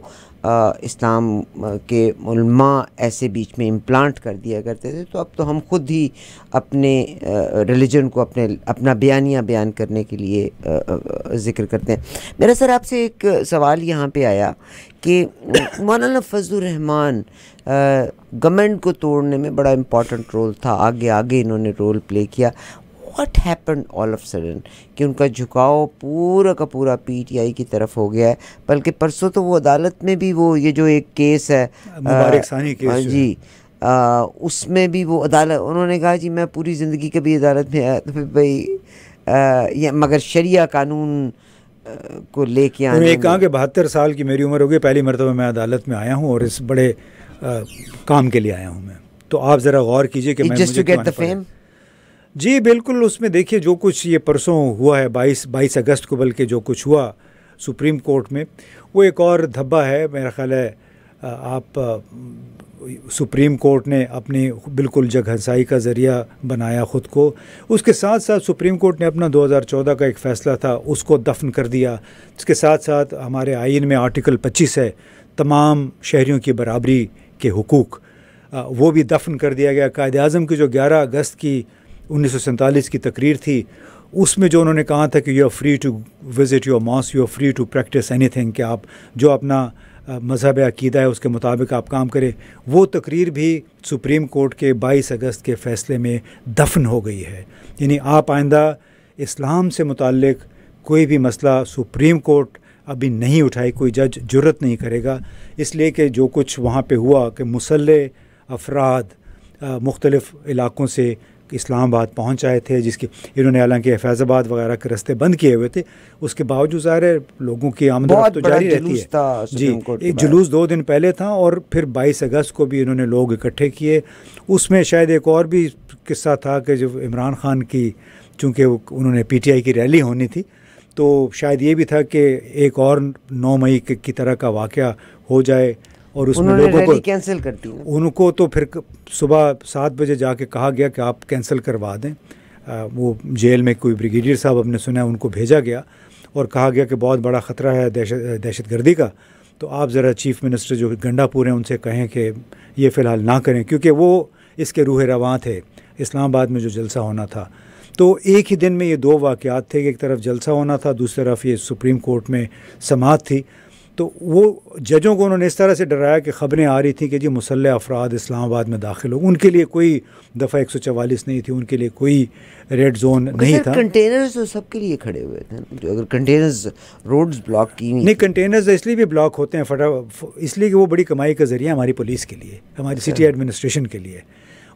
اسلام کے علماء ایسے بیچ میں امپلانٹ کر دیا کرتے تھے، تو اب تو ہم خود ہی اپنے ریلیجن کو اپنا بیانیہ بیان کرنے کے لیے ذکر کرتے ہیں. میرا سر آپ سے ایک سوال یہاں پہ آیا کہ مولانا فضل الرحمان گورنمنٹ کو توڑنے میں بڑا امپورٹنٹ رول تھا، آگے انہوں نے رول پلے کیا. What happened all of sudden کہ ان کا جھکاؤ پورا کا پورا پی ٹی آئی کی طرف ہو گیا ہے؟ بلکہ پرسوں تو وہ عدالت میں بھی وہ یہ جو ایک کیس ہے مبارک ثانی کیس جی، اس میں بھی وہ عدالت، انہوں نے کہا جی میں پوری زندگی کبھی عدالت میں آیا تو پھر بھائی مگر شریعہ قانون کو لے کے انہوں نے کہا کہ 72 سال کی میری عمر ہو گئی، پہلی مرتبہ میں عدالت میں آیا ہوں اور اس بڑے کام کے لیے آیا ہوں میں. تو آپ ذرا غور کیجئے کہ میں جی بالکل اس میں دیکھیے جو کچھ یہ پرسوں ہوا ہے 22 اگست کو، بلکہ جو کچھ ہوا سپریم کورٹ میں وہ ایک اور دھبا ہے. میرا خیال ہے آپ سپریم کورٹ نے اپنی بالکل جگ ہنسائی کا ذریعہ بنایا خود کو. اس کے ساتھ ساتھ سپریم کورٹ نے اپنا 2014 کا ایک فیصلہ تھا اس کو دفن کر دیا. اس کے ساتھ ساتھ ہمارے آئین میں آرٹیکل 25 ہے تمام شہریوں کی برابری کے حقوق، وہ بھی دفن کر دیا گیا. قائد اعظم کی جو 11 اگست کی 1947 کی تقریر تھی اس میں جو انہوں نے کہا تھا کہ you are free to visit your mosque, you are free to practice anything, کہ آپ جو اپنا مذہب عقیدہ ہے اس کے مطابق آپ کام کریں، وہ تقریر بھی سپریم کورٹ کے 22 اگست کے فیصلے میں دفن ہو گئی ہے. یعنی آپ آئندہ اسلام سے متعلق کوئی بھی مسئلہ سپریم کورٹ ابھی نہیں اٹھائے، کوئی جج جرت نہیں کرے گا، اس لیے کہ جو کچھ وہاں پہ ہوا کہ مسلح افراد مختلف علاقوں سے اسلام آباد پہنچ آئے تھے، جس کی انہوں نے حالانکہ فیض آباد وغیرہ کے راستے بند کیے ہوئے تھے، اس کے باوجود ظاہر ہے لوگوں کی آمد و رفت تو جاری رہتی ہے. جی ایک جلوس 2 دن پہلے تھا اور پھر 22 اگست کو بھی انہوں نے لوگ اکٹھے کیے. اس میں شاید ایک اور بھی قصہ تھا کہ جب عمران خان کی چونکہ انہوں نے پی ٹی آئی کی ریلی ہونی تھی تو شاید یہ بھی تھا کہ ایک اور 9 مئی کی طرح کا واقعہ ہو جائے، اور اس میں لوگوں کو کینسل کر دی. ان کو تو پھر صبح 7 بجے جا کے کہا گیا کہ آپ کینسل کروا دیں. وہ جیل میں کوئی بریگیڈیئر صاحب ہم نے سنا ان کو بھیجا گیا اور کہا گیا کہ بہت بڑا خطرہ ہے دہشت گردی کا، تو آپ ذرا چیف منسٹر جو گنڈا پور ہیں ان سے کہیں کہ یہ فی الحال نہ کریں، کیونکہ وہ اس کے روح رواں تھے اسلام آباد میں جو جلسہ ہونا تھا. تو ایک ہی دن میں یہ 2 واقعات تھے کہ ایک طرف جلسہ ہونا تھا، دوسری طرف یہ سپریم کورٹ میں سماعت تھی. تو وہ ججوں کو انہوں نے اس طرح سے ڈرایا کہ خبریں آ رہی تھیں کہ جی مسلح افراد اسلام آباد میں داخل ہو. ان کے لیے کوئی دفعہ 144 نہیں تھی، ان کے لیے کوئی ریڈ زون نہیں تھا. کنٹینرز تو سب کے لیے کھڑے ہوئے تھے، جو اگر کنٹینرز روڈز بلاک کی نہیں، کنٹینرز اس لیے بھی بلاک ہوتے ہیں اس لیے کہ وہ بڑی کمائی کا ذریعہ ہماری پولیس کے لیے، ہماری سٹی ایڈمنسٹریشن کے لیے.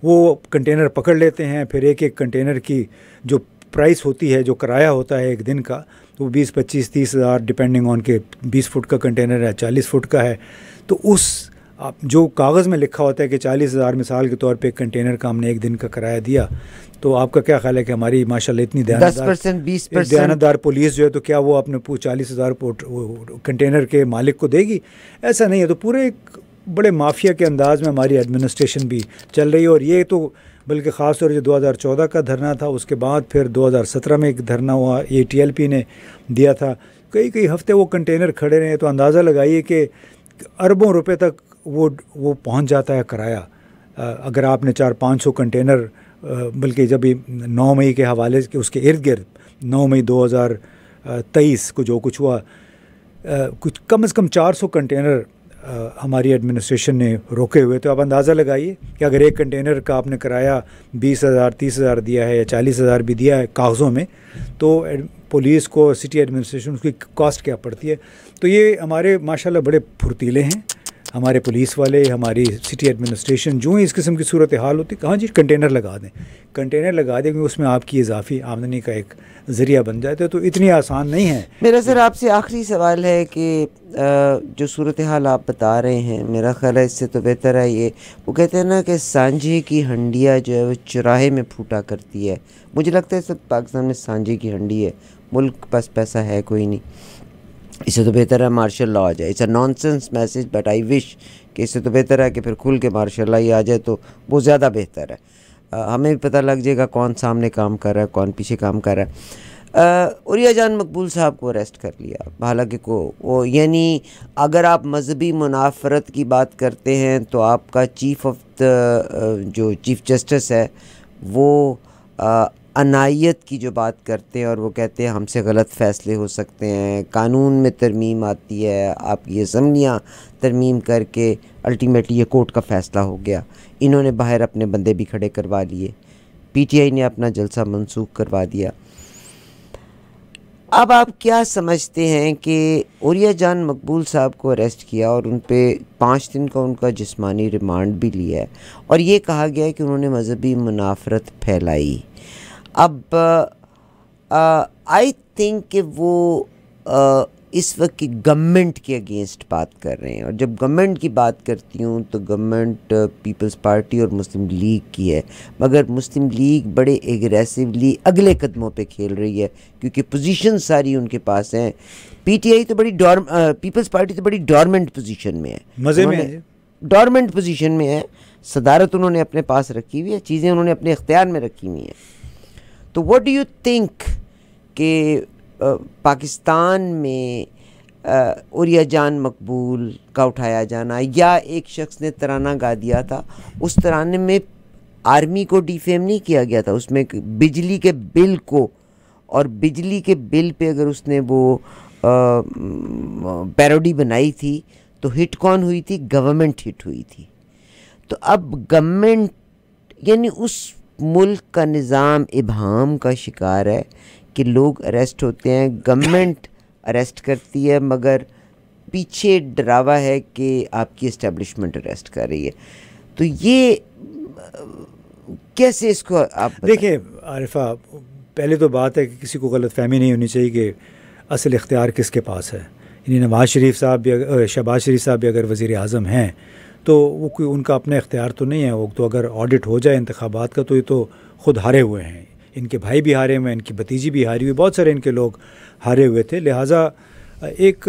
وہ کنٹینر پکڑ لیتے ہیں، پھر ایک کنٹینر کی جو پرائس ہوتی ہے، جو کرایہ ہوتا ہے ایک دن کا، تو 20-25-30 ہزار ڈپینڈنگ آن کہ 20 فٹ کا کنٹینر ہے 40 فٹ کا ہے، تو اس جو کاغذ میں لکھا ہوتا ہے کہ 40 ہزار مثال کے طور پہ ایک کنٹینر کا ہم نے ایک دن کا کرایہ دیا، تو آپ کا کیا خیال ہے کہ ہماری ماشاءاللہ اتنی 10% 20% دیانتدار پولیس جو ہے تو کیا وہ اپنے 40 ہزار کنٹینر کے مالک کو دے گی؟ ایسا نہیں ہے. تو پورے ایک بڑے مافیا کے انداز میں ہماری ایڈمنسٹریشن بھی چل رہی ہے. اور یہ تو بلکہ خاص طور سے 2014 کا دھرنا تھا، اس کے بعد پھر 2017 میں ایک دھرنا ہوا، ATLP نے دیا تھا، کئی ہفتے وہ کنٹینر کھڑے رہے. تو اندازہ لگائیے کہ اربوں روپے تک وہ پہنچ جاتا ہے کرایہ. اگر آپ نے 400-500 کنٹینر، بلکہ جب 9 مئی کے حوالے سے اس کے ارد گرد 9 مئی 2023 کو جو کچھ ہوا، کچھ کم از کم 400 کنٹینر ہماری ایڈمنسٹریشن نے روکے ہوئے. تو آپ اندازہ لگائیے کہ اگر ایک کنٹینر کا آپ نے کرایہ 20,000-30,000 دیا ہے یا 40,000 بھی دیا ہے کاغذوں میں، تو پولیس کو، سٹی ایڈمنسٹریشن، اس کی کاسٹ کیا پڑتی ہے. تو یہ ہمارے ماشاءاللہ بڑے پھرتیلے ہیں ہمارے پولیس والے، ہماری سٹی ایڈمنسٹریشن. جو ہی اس قسم کی صورتحال ہوتی ہے، کہاں جی کنٹینر لگا دیں کہ اس میں آپ کی اضافی آمدنی کا ایک ذریعہ بن جاتے. تو اتنی آسان نہیں ہے. میرا سر آپ سے آخری سوال ہے کہ جو صورتحال آپ بتا رہے ہیں، میرا خیال ہے اس سے تو بہتر ہے یہ، وہ کہتے ہیں نا کہ سانجے کی ہنڈیا جو ہے وہ چراہے میں پھوٹا کرتی ہے. مجھے لگتا ہے سب پاکستان میں سانجے کی ہنڈی ہے، ملک پاس پیسہ ہے کوئی نہیں. اس سے تو بہتر ہے مارشل لا آ جائے. It's a nonsense message but I wish کہ اس سے تو بہتر ہے کہ پھر کھل کے مارشل لا ہی آ جائے، تو وہ زیادہ بہتر ہے. ہمیں بھی پتہ لگ جائے گا کون سامنے کام کر رہا ہے، کون پیچھے کام کر رہا ہے. عریہ جان مقبول صاحب کو اریسٹ کر لیا، حالانکہ وہ یعنی اگر آپ مذہبی منافرت کی بات کرتے ہیں تو آپ کا جو چیف جسٹس ہے وہ عنایت کی جو بات کرتے ہیں، اور وہ کہتے ہیں ہم سے غلط فیصلے ہو سکتے ہیں، قانون میں ترمیم آتی ہے، آپ کی اسمبلیاں ترمیم کر کے الٹیمیٹلی یہ کورٹ کا فیصلہ ہو گیا. انہوں نے باہر اپنے بندے بھی کھڑے کروا لیے، PTI نے اپنا جلسہ منسوخ کروا دیا. اب آپ کیا سمجھتے ہیں کہ عریہ جان مقبول صاحب کو اریسٹ کیا اور ان پہ 5 دن کا ان کا جسمانی ریمانڈ بھی لیا ہے، اور یہ کہا گیا ہے کہ انہوں نے مذہبی منافرت پھیلائی. اب آئی تھنک کہ وہ اس وقت کی گورنمنٹ کے اگینسٹ بات کر رہے ہیں، اور جب گورنمنٹ کی بات کرتی ہوں تو گورنمنٹ پیپلز پارٹی اور مسلم لیگ کی ہے، مگر مسلم لیگ بڑے ایگریسولی اگلے قدموں پہ کھیل رہی ہے کیونکہ پوزیشن ساری ان کے پاس ہیں. PTI تو پیپلز پارٹی تو بڑی ڈورمنٹ پوزیشن میں ہے، مزے میں ہے، ڈورمنٹ پوزیشن میں ہے. صدارت انہوں نے اپنے پاس رکھی ہوئی ہے، چیزیں انہوں نے اپنے اختیار میں رکھی ہوئی ہیں. تو واٹ ڈو یو تھنک کہ پاکستان میں عریہ جان مقبول کا اٹھایا جانا، یا ایک شخص نے ترانہ گا دیا تھا، اس ترانے میں آرمی کو ڈیفیم نہیں کیا گیا تھا، اس میں بجلی کے بل کو، اور بجلی کے بل پہ اگر اس نے وہ پیروڈی بنائی تھی تو ہٹ کون ہوئی تھی؟ گورنمنٹ ہٹ ہوئی تھی. تو اب گورنمنٹ یعنی اس ملک کا نظام ابہام کا شکار ہے کہ لوگ اریسٹ ہوتے ہیں، گورنمنٹ اریسٹ کرتی ہے، مگر پیچھے ڈراوا ہے کہ آپ کی اسٹیبلشمنٹ اریسٹ کر رہی ہے. تو یہ کیسے اس کو آپ دیکھیں عارفہ، پہلے تو بات ہے کہ کسی کو غلط فہمی نہیں ہونی چاہیے کہ اصل اختیار کس کے پاس ہے. یعنی نواز شریف صاحب بھی، شہباز شریف صاحب بھی اگر وزیر اعظم ہیں تو وہ کوئی ان کا اپنا اختیار تو نہیں ہے. وہ تو اگر آڈٹ ہو جائے انتخابات کا تو یہ تو خود ہارے ہوئے ہیں، ان کے بھائی بھی ہارے ہوئے ہیں، ان کی بھتیجی بھی ہاری ہوئی، بہت سارے ان کے لوگ ہارے ہوئے تھے. لہٰذا ایک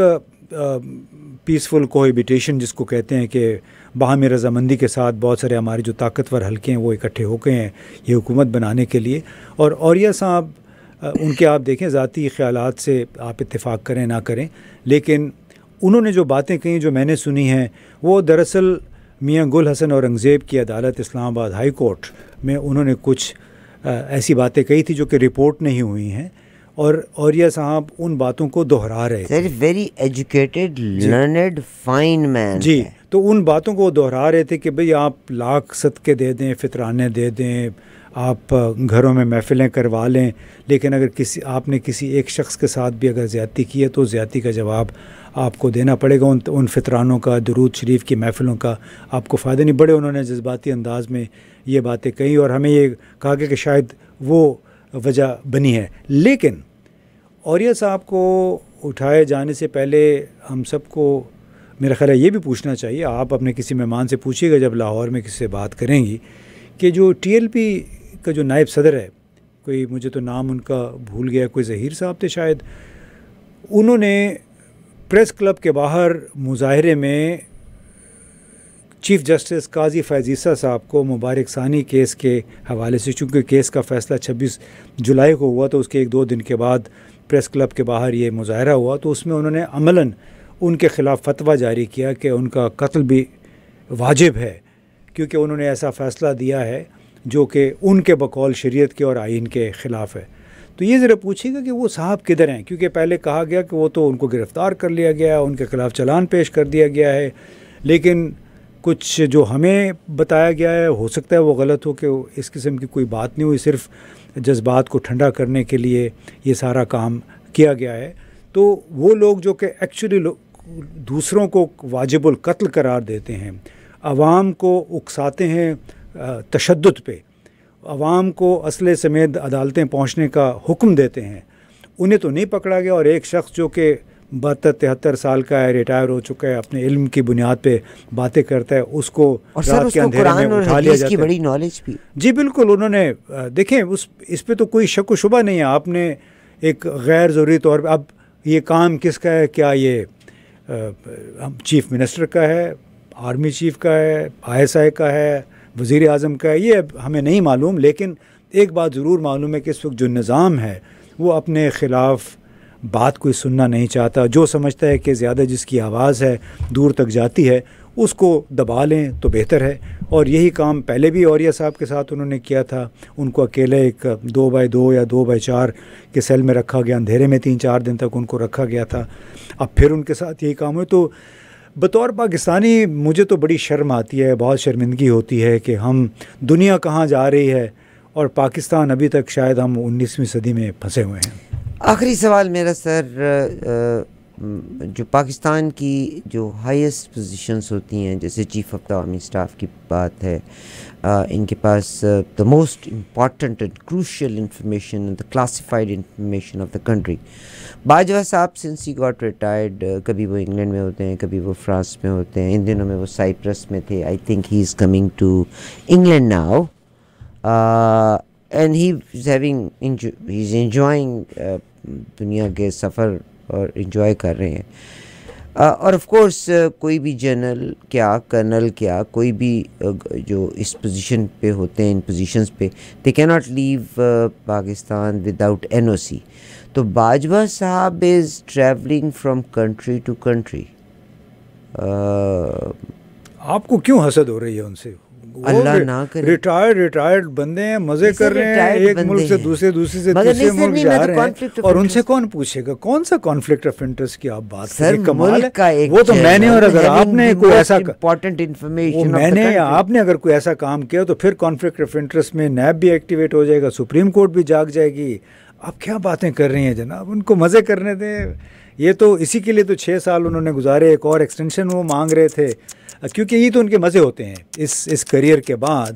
پیسفل کوہیبیٹیشن جس کو کہتے ہیں کہ باہمی رضامندی کے ساتھ بہت سارے ہمارے جو طاقتور حلقے ہیں وہ اکٹھے ہو گئے ہیں یہ حکومت بنانے کے لیے. اور عریہ صاحب ان کے آپ دیکھیں ذاتی خیالات سے آپ اتفاق کریں نہ کریں، لیکن انہوں نے جو باتیں کہیں جو میں نے سنی ہیں وہ دراصل میاں گل حسن اورنگزیب کی عدالت اسلام آباد ہائی کورٹ میں انہوں نے کچھ ایسی باتیں کہی تھی جو کہ رپورٹ نہیں ہوئی ہیں، اور عریہ صاحب ان باتوں کو دہرا رہے تھے. ویری ایجوکیٹڈ لرنڈ فائن مین. جی، تو ان باتوں کو دہرا رہے تھے کہ بھئی آپ لاکھ صدقے دے دیں، فطرانے دے دیں، آپ گھروں میں محفلیں کروا لیں، لیکن اگر آپ نے کسی ایک شخص کے ساتھ بھی اگر زیادتی کی ہے تو زیادتی کا جواب آپ کو دینا پڑے گا. ان فطرانوں کا، درود شریف کی محفلوں کا آپ کو فائدہ نہیں. بڑے انہوں نے جذباتی انداز میں یہ باتیں کہیں، اور ہمیں یہ کہا کہ شاید وہ وجہ بنی ہے. لیکن اوریہ صاحب کو اٹھائے جانے سے پہلے ہم سب کو میرا خیال ہے یہ بھی پوچھنا چاہیے, آپ اپنے کسی مہمان سے پوچھیے گا جب لاہور میں کسی سے بات کریں گی, کہ جو ٹی ایل پی کا جو نائب صدر ہے, کوئی مجھے تو نام ان کا بھول گیا, کوئی ظہیر صاحب تھے شاید, انہوں نے پریس کلب کے باہر مظاہرے میں چیف جسٹس قاضی فیض عیسیٰ صاحب کو مبارک ثانی کیس کے حوالے سے, چونکہ کیس کا فیصلہ 26 جولائی کو ہوا تو اس کے 1-2 دن کے بعد پریس کلب کے باہر یہ مظاہرہ ہوا, تو اس میں انہوں نے عملاً ان کے خلاف فتویٰ جاری کیا کہ ان کا قتل بھی واجب ہے, کیونکہ انہوں نے ایسا فیصلہ دیا ہے جو کہ ان کے بقول شریعت کے اور آئین کے خلاف ہے. تو یہ ذرا پوچھیے گا کہ وہ صاحب کدھر ہیں, کیونکہ پہلے کہا گیا کہ وہ تو ان کو گرفتار کر لیا گیا, ان کے خلاف چلان پیش کر دیا گیا ہے, لیکن کچھ جو ہمیں بتایا گیا ہے ہو سکتا ہے وہ غلط ہو, کہ اس قسم کی کوئی بات نہیں ہوئی, صرف جذبات کو ٹھنڈا کرنے کے لیے یہ سارا کام کیا گیا ہے. تو وہ لوگ جو کہ ایکچولی دوسروں کو واجب القتل قرار دیتے ہیں, عوام کو اکساتے ہیں تشدد پہ, عوام کو اسلحے سمیت عدالتیں پہنچنے کا حکم دیتے ہیں, انہیں تو نہیں پکڑا گیا. اور ایک شخص جو کہ 72-73 سال کا ہے, ریٹائر ہو چکا ہے, اپنے علم کی بنیاد پہ باتیں کرتا ہے, اس کو رات کے اندھیرے میں اٹھا لیا جاتا ہے. بڑی نالج بھی, جی بالکل, انہوں نے دیکھیں اس پہ تو کوئی شک و شبہ نہیں ہے. آپ نے ایک غیر ضروری طور پہ, اب یہ کام کس کا ہے, کیا یہ چیف منسٹر کا ہے, آرمی چیف کا ہے, ISI کا ہے, وزیر اعظم کا ہے, یہ ہمیں نہیں معلوم. لیکن ایک بات ضرور معلوم ہے کہ اس وقت جو نظام ہے وہ اپنے خلاف بات کوئی سننا نہیں چاہتا. جو سمجھتا ہے کہ زیادہ جس کی آواز ہے دور تک جاتی ہے اس کو دبا لیں تو بہتر ہے. اور یہی کام پہلے بھی اوریہ صاحب کے ساتھ انہوں نے کیا تھا. ان کو اکیلے ایک 2x2 یا 2x4 کے سیل میں رکھا گیا, اندھیرے میں 3-4 دن تک ان کو رکھا گیا تھا. اب پھر ان کے ساتھ یہی کام ہوئے. تو بطور پاکستانی مجھے تو بڑی شرم آتی ہے, بہت شرمندگی ہوتی ہے کہ ہم, دنیا کہاں جا رہی ہے اور پاکستان ابھی تک شاید ہم 19ویں صدی میں پھنسے ہوئے ہیں. آخری سوال میرا سر, جو پاکستان کی جو ہائیسٹ پوزیشنز ہوتی ہیں, جیسے chief of the army staff کی بات ہے, ان کے پاس the most important and crucial information, the classified information of the country. Bajwa صاحب سنس ہی گاٹ ریٹائرڈ, کبھی وہ انگلینڈ میں ہوتے ہیں, کبھی وہ فرانس میں ہوتے ہیں, ان دنوں میں وہ سائپرس میں تھے. I think he is coming to England now, and he is enjoying دنیا کے سفر اور انجوائے کر رہے ہیں. اور آف کورس کوئی بھی جنرل کیا, کرنل کیا, کوئی بھی جو اس پوزیشن پہ ہوتے ہیں, ان پوزیشنز پہ, they can not leave Pakistan without NOC. تو باجوہ صاحب is travelling from country to country. آپ کو کیوں حسد ہو رہی ہے ان سے؟ اللہ نہ کرے. ریٹائرڈ بندے ہیں, مزے کر رہے ہیں, ایک ملک سے دوسرے سے تیسرے ملک جا رہے ہیں, اور ان سے کون پوچھے گا کون سا کانفلکٹ آف انٹرسٹ کی آپ بات کریں؟ کمال ہے وہ تو. میں نے, اور اگر آپ نے کوئی ایسا امپورٹنٹ انفارمیشن, میں نے, آپ نے اگر کوئی ایسا کام کیا تو پھر کانفلکٹ آف انٹرسٹ میں نیب بھی ایکٹیویٹ ہو جائے گا, سپریم کورٹ بھی جاگ جائے گی. آپ کیا باتیں کر رہی ہیں جناب, ان کو مزے کرنے دیں. یہ تو اسی کے لیے تو 6 سال انہوں نے گزارے, ایک اور ایکسٹینشن وہ مانگ رہے تھے, کیونکہ یہ تو ان کے مزے ہوتے ہیں اس کریئر کے بعد.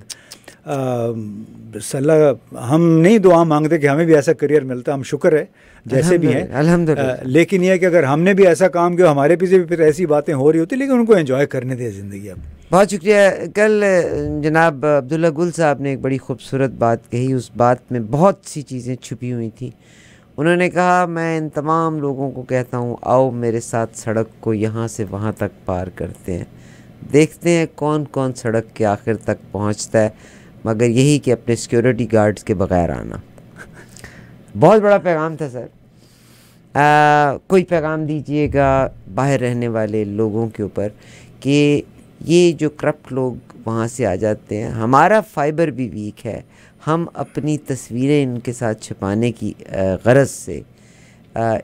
ہم نہیں دعا مانگتے کہ ہمیں بھی ایسا کریئر ملتا, ہم شکر ہے جیسے بھی ہیں الحمدللہ. لیکن یہ ہے کہ اگر ہم نے بھی ایسا کام کیا, ہمارے پیچھے بھی پھر ایسی باتیں ہو رہی ہوتی, لیکن ان کو انجوائے کرنے دیں زندگی. اب بہت شکریہ. کل جناب عبداللہ گل صاحب نے ایک بڑی خوبصورت بات کہی, اس بات میں بہت سی چیزیں چھپی ہوئی تھیں. انہوں نے کہا, میں ان تمام لوگوں کو کہتا ہوں, آؤ میرے ساتھ سڑک کو یہاں سے وہاں تک پار کرتے ہیں, دیکھتے ہیں کون کون سڑک کے آخر تک پہنچتا ہے, مگر یہی کہ اپنے سیکیورٹی گارڈز کے بغیر آنا. بہت بڑا پیغام تھا سر. کوئی پیغام دیجئے گا باہر رہنے والے لوگوں کے اوپر کہ یہ جو کرپٹ لوگ وہاں سے آ جاتے ہیں, ہمارا فائبر بھی ویک ہے, ہم اپنی تصویریں ان کے ساتھ چھپانے کی غرض سے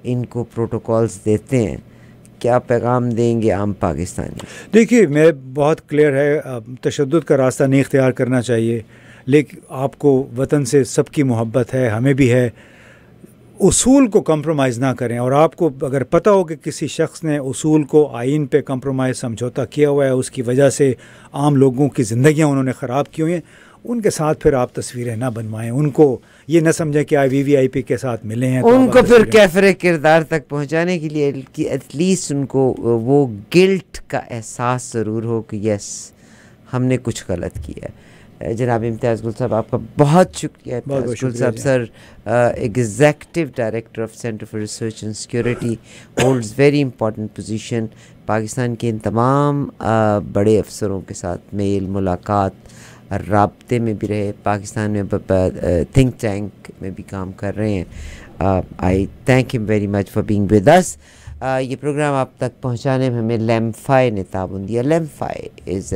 ان کو پروٹوکالز دیتے ہیں. کیا پیغام دیں گے عام پاکستانی؟ دیکھیے, میں بہت کلیئر ہے, تشدد کا راستہ نہیں اختیار کرنا چاہیے, لیکن آپ کو وطن سے سب کی محبت ہے, ہمیں بھی ہے. اصول کو کمپرومائز نہ کریں, اور آپ کو اگر پتہ ہو کہ کسی شخص نے اصول کو آئین پہ کمپرومائز سمجھوتا کیا ہوا ہے, اس کی وجہ سے عام لوگوں کی زندگیاں انہوں نے خراب کی ہوئی ہیں, ان کے ساتھ پھر آپ تصویریں نہ بنوائیں, ان کو یہ نہ سمجھیں کہ VVIP کے ساتھ ملے ہیں ان کو پھر کیفر کردار تک پہنچانے کے لیے کہ ایٹ لیسٹ ان کو وہ گلٹ کا احساس ضرور ہو کہ یس ہم نے کچھ غلط کیا ہے. جناب امتیاز گل صاحب آپ کا بہت شکریہ. امتیاز گل صاحب sir executive director of centre for research and security holds very important position. Pakistan کے ان تمام بڑے افسروں کے ساتھ میل ملاقات رابطے میں بھی رہے, پاکستان میں تھنک ٹینک میں بھی کام کر رہے ہیں. آئی تھینک ہم very much for being with us. یہ پروگرام آپ تک پہنچانے میں ہمیں لیمفائی نے تعاون دیا. لیمفائی از